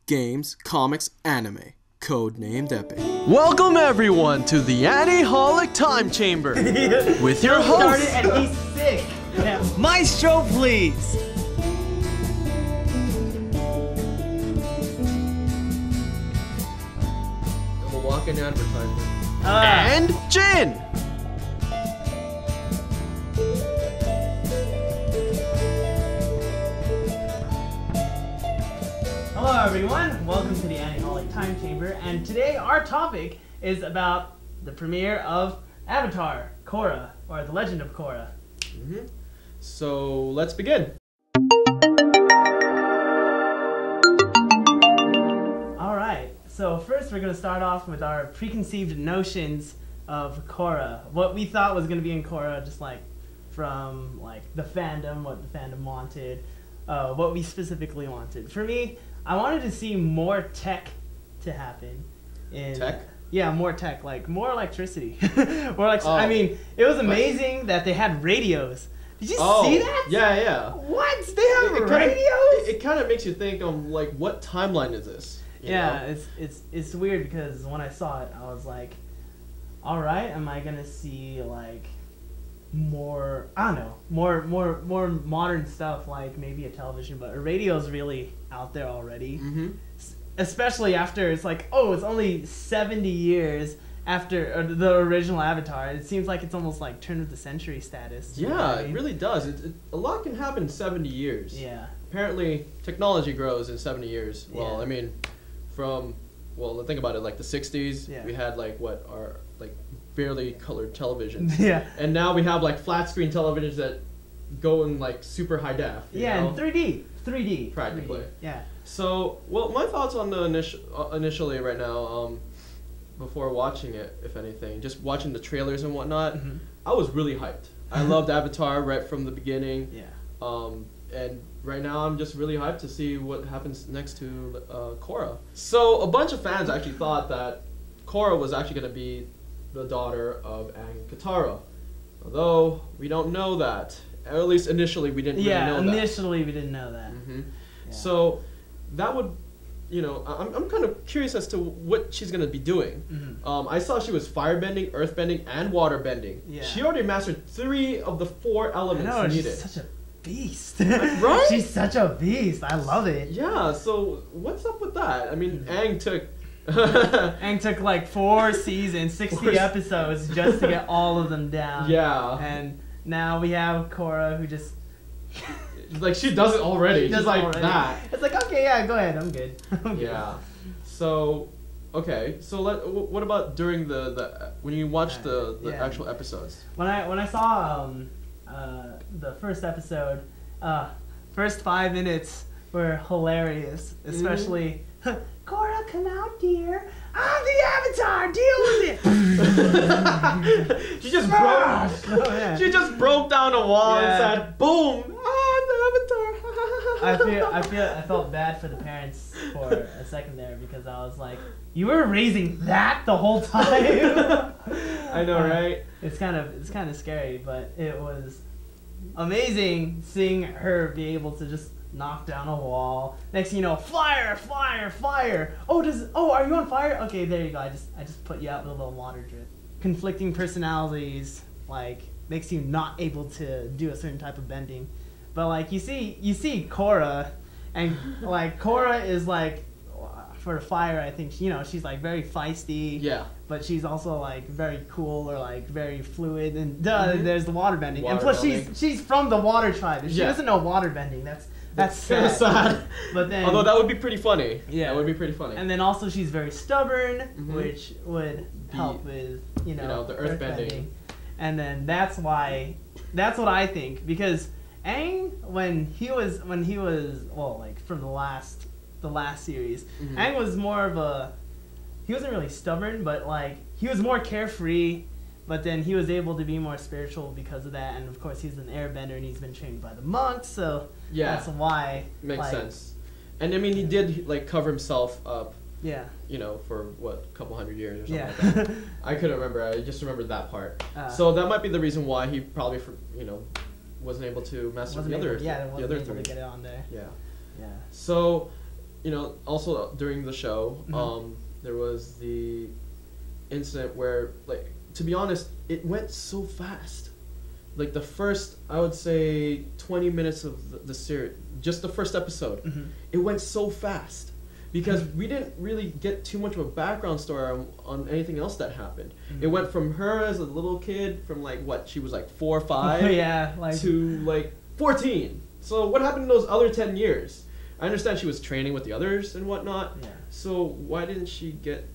games, comics, anime. Codenamed Epic. Welcome everyone to the Ani-Holic Time Chamber with your host. Started and he's sick. Yeah. Maestro, please. I'm a walk-in advertisement. And Jin. hello everyone, welcome to the Ani-Holic Time Chamber, and today our topic is about the premiere of Avatar, Korra, or the Legend of Korra. So let's begin. Alright, so first we're going to start off with our preconceived notions of Korra. What we thought was going to be in Korra, just like from like the fandom, what the fandom wanted, what we specifically wanted. For me, I wanted to see more tech to happen. Tech? Yeah, more tech, like more electricity. I mean, it was amazing that they had radios. Did you see that? Yeah. What? They have radios? It kind of makes you think, like, what timeline is this? You know? It's weird because when I saw it, I was like, all right, am I gonna see like more? I don't know, more modern stuff, like maybe a television, but a radio's really out there already. Especially after it's like, oh, it's only 70 years after the original Avatar. It seems like it's almost like turn of the century status. Yeah, you know what I mean? it really does. A lot can happen in 70 years. Yeah. Apparently, technology grows in 70 years. Well, Yeah. I mean, think about it, like the 60s, Yeah. we had like barely colored televisions. Yeah. And now we have like flat screen televisions that go in like super high def. You know? And 3D. Practically. 3D. Yeah. So, well, my thoughts on the initially right now, before watching it, if anything, just watching the trailers and whatnot, I was really hyped. I loved Avatar right from the beginning. Yeah. And right now I'm just really hyped to see what happens next to Korra. So a bunch of fans actually thought that Korra was actually going to be the daughter of Aang and Katara. Although we don't know that. Or at least initially we didn't really know that. Yeah, initially we didn't know that. Yeah. So that would, I'm kind of curious as to what she's going to be doing. I saw she was firebending, earthbending, and waterbending. Yeah. She already mastered 3 of the 4 elements needed. She's such a beast. Right? She's such a beast. I love it. Yeah, so what's up with that? I mean, Aang took... Aang took like 4 seasons, 60 episodes just to get all of them down. Yeah. And now we have Korra who just... like, she does it already. Just like already. that. It's like, okay, yeah, go ahead. I'm good. Yeah. So, okay. So, what about during the when you watch the actual episodes? When I saw the first episode, first 5 minutes were hilarious, especially Korra, come out, dear. I'm the Avatar. Deal with it. She just Oh, yeah. She just broke down a wall and Yeah. said, "Boom! I'm the Avatar." I felt bad for the parents for a second there because I was like, you were raising that the whole time. I know, right? It's kind of scary, but it was amazing seeing her be able to just knock down a wall. Next thing you know, fire! Oh, are you on fire? Okay, there you go. I just put you out with a little water drip. Conflicting personalities, like, makes you not able to do a certain type of bending. But like you see Korra, and like Korra is like, for the fire, I think she's like very feisty. Yeah. But she's also like very cool or like very fluid, and there's the waterbending. And plus she's from the water tribe. If she doesn't know waterbending, that's kind of sad. But then, although that would be pretty funny. Yeah, that would be pretty funny. And then also she's very stubborn, which would help with the earthbending. And then that's what I think, because Aang, when he was well, like from the last series, Aang was more of he wasn't really stubborn, but like he was more carefree. But then he was able to be more spiritual because of that, and of course he's an airbender and he's been trained by the monks, so that's why. Makes sense. And I mean, he did like cover himself up. Yeah. For what, a couple hundred years or something Yeah. like that. I couldn't remember. I just remembered that part. So that might be the reason why he probably, wasn't able to master the other 3. To get it on there. Yeah. Yeah. So you know, also during the show, Mm-hmm. there was the incident where, like, to be honest, it went so fast. Like the first, I would say, 20 minutes of the series, just the first episode, it went so fast because we didn't really get too much of a background story on anything else that happened. It went from her as a little kid, from like what she was like 4 or 5, Yeah, like to like 14. So what happened in those other 10 years? I understand she was training with the others and whatnot. Yeah. So why didn't she get,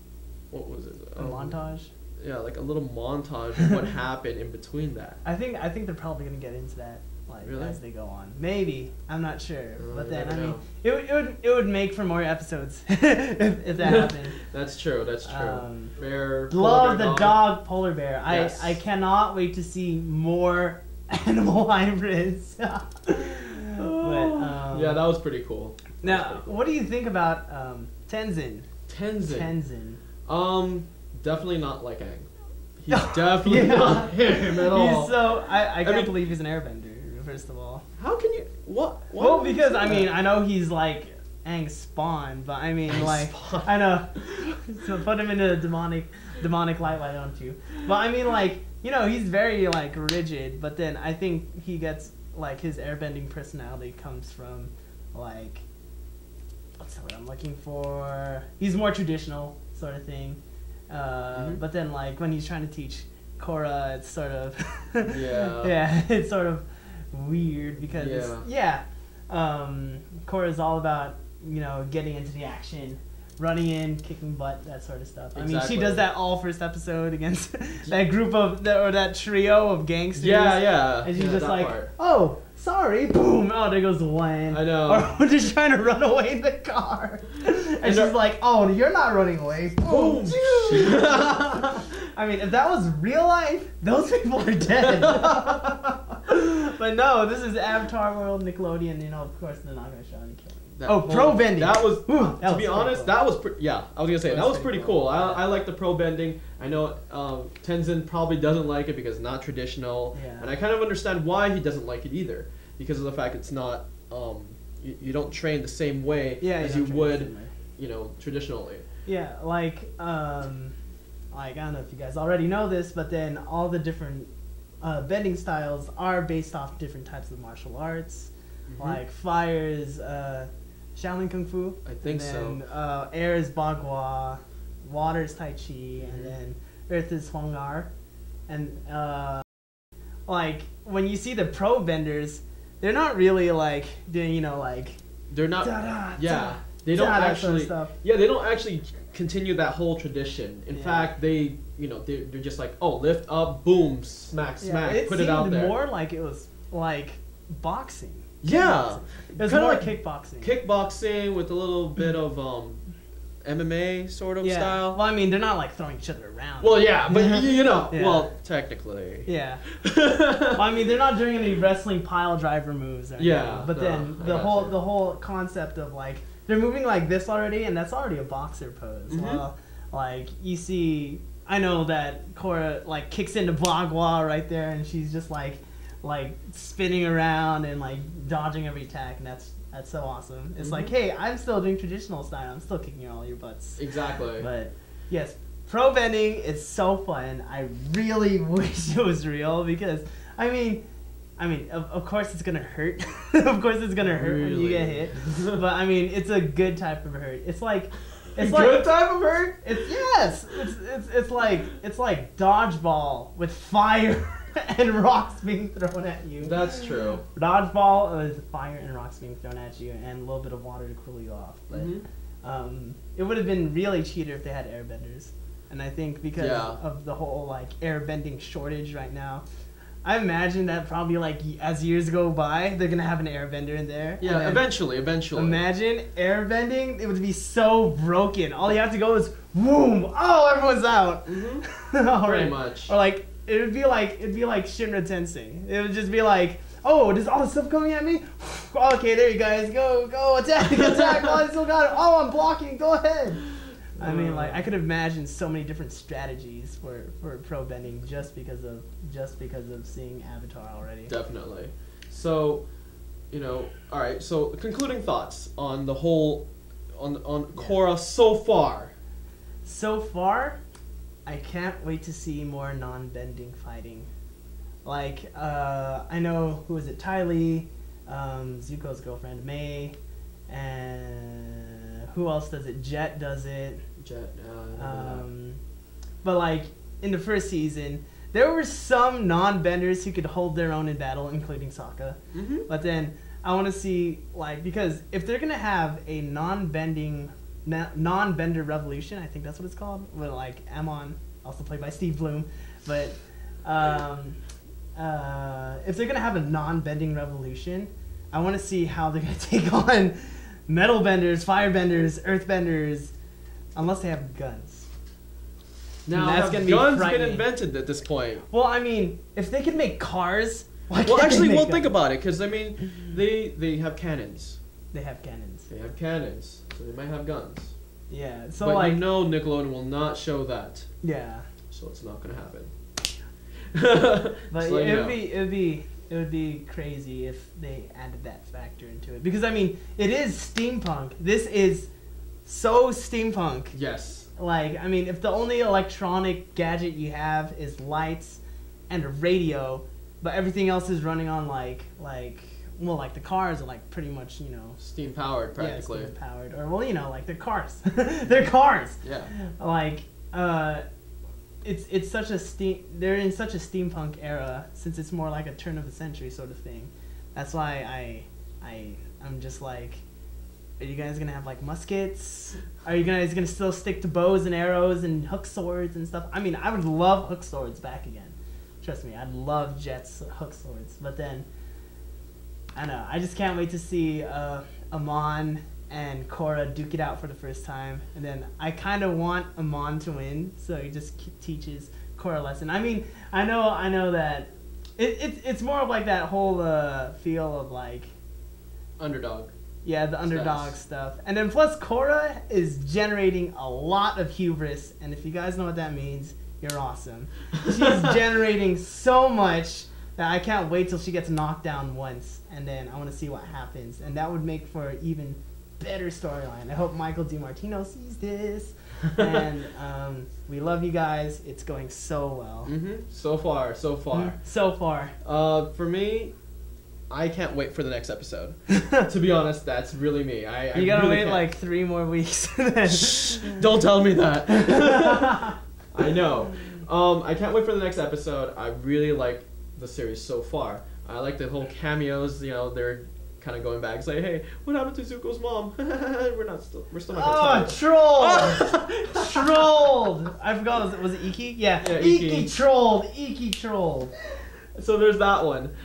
what was it? a montage. Yeah, like a little montage of what happened in between that. I think they're probably gonna get into that like Really? as they go on. Maybe, I'm not sure, but you then never I mean, know. it would make for more episodes if that happened. That's true. That's true. Bear. Love polar the bear dog polar bear. Yes. I cannot wait to see more animal hybrids. But, yeah, that was pretty cool. now, what do you think about Tenzin? Tenzin. Tenzin. Definitely not like Aang. He's definitely Yeah. not him at all. He's so I can't mean- believe he's an airbender. First of all. How can you? What? Why Well, would you because say I that? mean, I know he's like Aang's spawn, but I mean, Aang's like, spawn. I know. So put him in a demonic light, why don't you? But I mean, like, you know, he's very like rigid, but then I think he gets like his airbending personality comes from like, what's the word I'm looking for? He's more traditional sort of thing. But then like when he's trying to teach Korra, it's sort of Yeah. yeah, it's sort of weird because Korra's all about, you know, getting into the action, running in, kicking butt, that sort of stuff. I mean, Exactly. she does that all first episode against that group of that trio of gangsters. Yeah. And she's Yeah, just that like, part. oh, sorry, boom, oh, there goes the one. I know. Or just trying to run away in the car. And she's like, oh, you're not running away. Boom. I mean, if that was real life, those people are dead. But no, this is Avatar World, Nickelodeon, you know, of course they're not going to show any killing. Pro bending. That was, Ooh, that to was be pretty honest, cool. that was yeah. I was gonna say that was pretty cool. Yeah. I like the pro bending. I know Tenzin probably doesn't like it because it's not traditional, Yeah. and I kind of understand why he doesn't like it either, because of the fact it's not you don't train the same way as you would, you know, traditionally. Yeah, like I don't know if you guys already know this, but then all the different bending styles are based off different types of martial arts. Like fire is Shaolin Kung Fu. I think and then, air is Bagua, water is Tai Chi, and then earth is Hwang Ar. And like when you see the pro benders, they're not really like doing, you know, like They're not. da-da, Yeah, they don't that sort of actually. stuff. Yeah, they don't actually continue that whole tradition. In Yeah. fact, they, you know, they're just like, oh, lift up, boom, smack, smack, put it out there. More like it was like boxing. Yeah, It was Kinda more like kickboxing. kickboxing with a little bit of MMA sort of Yeah. style. Well, I mean, they're not like throwing each other around. Well, yeah, but you know, Yeah. well, technically. Yeah. Well, I mean, they're not doing any wrestling pile driver moves. Or anything. Yeah, But no, then I the gotcha. whole concept of like they're moving like this already, and that's already a boxer pose. Well, like you see, I know that Korra like kicks into Bagua right there, and she's just like spinning around and like dodging every attack, and that's so awesome. It's like, hey, I'm still doing traditional style. I'm still kicking all your butts. Exactly. But yes, pro bending is so fun. I really wish it was real because I mean, of course it's gonna hurt. Of course it's gonna hurt when you get hit. But I mean, it's a good type of hurt. It's like Good like type of hurt. it's like dodgeball with fire and rocks being thrown at you. That's true. Dodgeball is fire and rocks being thrown at you and a little bit of water to cool you off. But it would have been really cheater if they had airbenders. And I think because of the whole like airbending shortage right now, I imagine that probably like as years go by, they're gonna have an airbender in there. Yeah, and then eventually. Imagine airbending; it would be so broken. All you have to go is boom. Oh, everyone's out. All Pretty right. much. Or like it'd be like Shinra Tensei. It would just be like, oh, there's all this stuff coming at me. Okay, there you guys go, attack! Oh, I still got it. Oh, I'm blocking. Go ahead. I mean, like I could imagine so many different strategies for pro bending just because of seeing Avatar already. Definitely. So, you know, all right. So, concluding thoughts on the whole on Korra so far? So far, I can't wait to see more non-bending fighting. Like, I know, who is it? Ty Lee, Zuko's girlfriend, May, and who else does it? Jet does it. Jet, but like, in the first season, there were some non-benders who could hold their own in battle, including Sokka. Mm-hmm. But then, I want to see, like, because if they're gonna have a non-bender revolution, I think that's what it's called, with like Amon, also played by Steve Bloom, but if they're gonna have a non-bending revolution, I want to see how they're gonna take on metal benders, fire benders, earth benders, unless they have guns. Now, that's have gonna be guns been frightening. invented at this point? Well, I mean, if they could make cars, why can't Well, they actually, make well, guns? think about it, because I mean, they have cannons. They have cannons. They have cannons, so they might have guns. Yeah, so But like, you know Nickelodeon will not show that, yeah, so it's not gonna happen. but Just let you know. it would be crazy if they added that factor into it, because I mean, it is steampunk. This is so steampunk. Yes. Like, I mean, if the only electronic gadget you have is lights and a radio, but everything else is running on like the cars are like pretty much, you know, Steam powered, practically. steam powered, or well, you know, like they're cars. They're cars. Yeah. Like, it's such a they're in such a steampunk era, since it's more like a turn of the century sort of thing. That's why I'm just like, are you guys gonna have like muskets? Are you guys gonna still stick to bows and arrows and hook swords and stuff? I mean, I would love hook swords back again. Trust me, I'd love Jet's hook swords. But then, I don't know, I just can't wait to see Amon and Korra duke it out for the first time. And then I kind of want Amon to win, so he just teaches Korra a lesson. I mean, I know that it's more of like that whole feel of like Underdog. yeah, the underdog stuff. And then plus Korra is generating a lot of hubris, and if you guys know what that means, you're awesome. She's generating so much that I can't wait till she gets knocked down once, and then I want to see what happens. And that would make for an even better storyline. I hope Michael DiMartino sees this. And we love you guys. It's going so well. Mm-hmm. So far. So far. For me, I can't wait for the next episode. To be honest, that's really me. You gotta really wait can't. like 3 more weeks. Shh, don't tell me that. I know. I can't wait for the next episode. I really like the series so far. I like the whole cameos. You know, they're kind of going back, say, "Hey, what happened to Zuko's mom? We're still not gonna tell you." Trolled! Trolled! I forgot. Was it Iki? Yeah. Iki trolled. Iki trolled. So there's that one.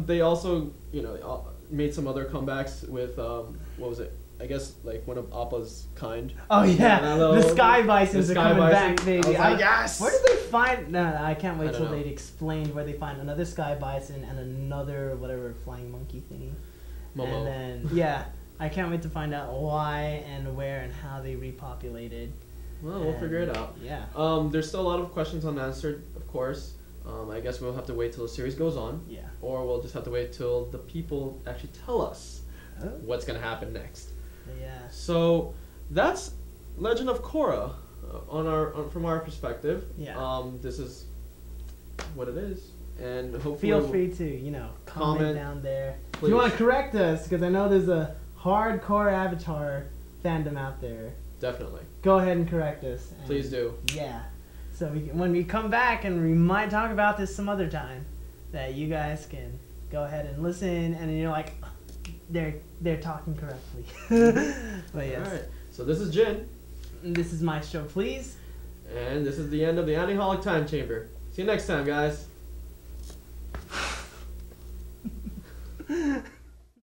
They also, you know, made some other comebacks with what was it? I guess like one of Appa's kind. Oh yeah, Hello. the Sky Bisons The are Sky coming Bison. back, baby. I was like, yes! Where did they find? No, I can't wait I till don't know. they explain where they find another Sky Bison and another whatever flying monkey thingy. Momo. And then yeah, I can't wait to find out why and where and how they repopulated. Well, we'll figure it out. Yeah. There's still a lot of questions unanswered, of course. I guess we'll have to wait till the series goes on. Yeah. Or we'll just have to wait till the people actually tell us Oh. what's going to happen next. Yeah. So that's Legend of Korra from our perspective. Yeah. This is what it is. And hopefully Feel free to, comment down there. If Please. you want to correct us, because I know there's a hardcore Avatar fandom out there. Definitely. Go ahead and correct us. And Please do. Yeah. So when we come back, and we might talk about this some other time, that you guys can go ahead and listen, and then you're like, they're talking correctly. But yes. Alright. So this is Jin. And this is my show, please. And this is the end of the Ani-Holic Time Chamber. See you next time, guys.